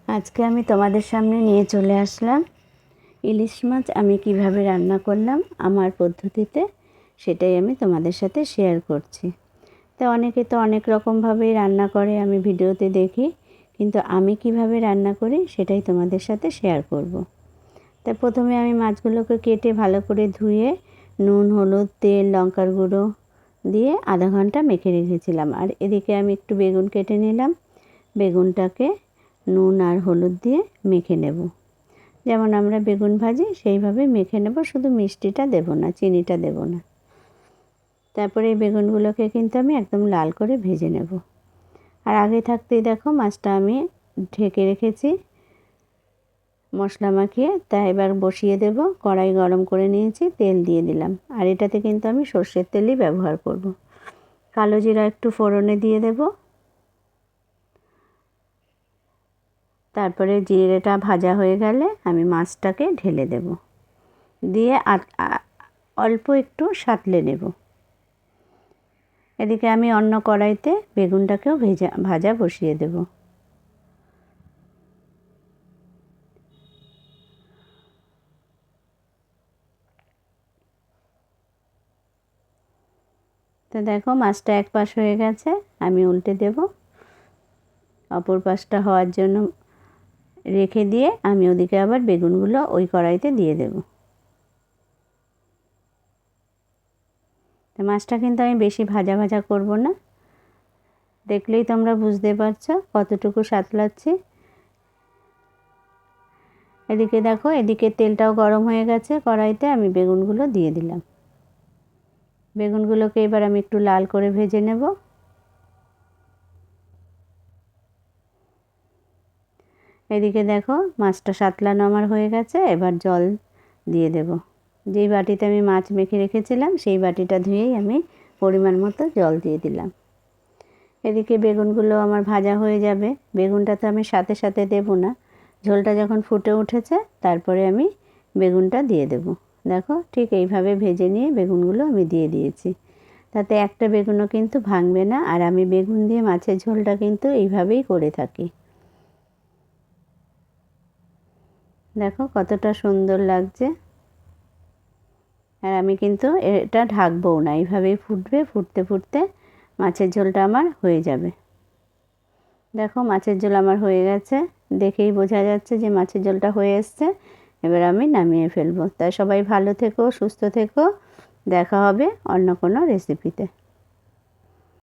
আজকে আমি তোমাদের সামনে নিয়ে চলে আসলাম ইলিশ মাছ আমি কিভাবে রান্না করলাম আমার পদ্ধতিতে, সেটাই আমি তোমাদের সাথে শেয়ার করছি। তো অনেকে তো অনেক রকমভাবেই রান্না করে, আমি ভিডিওতে দেখি, কিন্তু আমি কিভাবে রান্না করি সেটাই তোমাদের সাথে শেয়ার করব। তা প্রথমে আমি মাছগুলোকে কেটে ভালো করে ধুয়ে নুন, হলুদ, তেল, লঙ্কার গুঁড়ো দিয়ে আধা ঘন্টা মেখে রেখেছিলাম। আর এদিকে আমি একটু বেগুন কেটে নিলাম, বেগুনটাকে নুন আর হলুদ দিয়ে মেখে নেব। যেমন আমরা বেগুন ভাজি সেইভাবে মেখে নেব, শুধু মিষ্টিটা দেব না, চিনিটা দেব না। তারপরে এই বেগুনগুলোকে কিন্তু আমি একদম লাল করে ভেজে নেব। আর আগে থাকতেই দেখো মাছটা আমি ঢেকে রেখেছি মশলা মাখিয়ে। তা এবার বসিয়ে দেব, কড়াই গরম করে নিয়েছি, তেল দিয়ে দিলাম। আর এটাতে কিন্তু আমি সর্ষের তেলই ব্যবহার করব। কালো জিরা একটু ফোড়নে দিয়ে দেব। তারপরে জিরেটা ভাজা হয়ে গেলে আমি মাছটাকে ঢেলে দেব, দিয়ে অল্প একটু সাঁতলে নেব। এদিকে আমি অন্য কড়াইতে বেগুনটাকেও ভাজা বসিয়ে দেব। তো দেখো মাছটা এক পাশ হয়ে গেছে, আমি উল্টে দেব। অপর পাশটা হওয়ার জন্য রেখে দিয়ে আমি ওদিকে আবার বেগুনগুলো ওই কড়াইতে দিয়ে দেব। তো মাছটা কিন্তু আমি বেশি ভাজা ভাজা করব না, দেখলেই তোমরা বুঝতে পারছো কতটুকু সাঁতলাচ্ছি। এদিকে দেখো, এদিকে তেলটাও গরম হয়ে গেছে, কড়াইতে আমি বেগুনগুলো দিয়ে দিলাম। বেগুনগুলোকে এবার আমি একটু লাল করে ভেজে নেব। এদিকে দেখো মাছটা সাঁতলানো আমার হয়ে গেছে, এবার জল দিয়ে দেব। যেই বাটিতে আমি মাছ মেখে রেখেছিলাম সেই বাটিটা ধুয়েই আমি পরিমাণ মতো জল দিয়ে দিলাম। এদিকে বেগুনগুলো আমার ভাজা হয়ে যাবে, বেগুনটা তো আমি সাথে সাথে দেব না, ঝোলটা যখন ফুটে উঠেছে তারপরে আমি বেগুনটা দিয়ে দেব। দেখো ঠিক এইভাবে ভেজে নিয়ে বেগুনগুলো আমি দিয়ে দিয়েছি, তাতে একটা বেগুনও কিন্তু ভাঙবে না। আর আমি বেগুন দিয়ে মাছের ঝোলটা কিন্তু এইভাবেই করে থাকি। দেখো কতটা সুন্দর লাগছে। আর আমি কিন্তু এটা ঢাকবও না, এইভাবেই ফুটবে, ফুটতে ফুটতে মাছের ঝোলটা আমার হয়ে যাবে। দেখো মাছের ঝোল আমার হয়ে গেছে, দেখেই বোঝা যাচ্ছে যে মাছের ঝোলটা হয়ে এসছে। এবার আমি নামিয়ে ফেলবো। তাই সবাই ভালো থেকো, সুস্থ থেকো, দেখা হবে অন্য কোনো রেসিপিতে।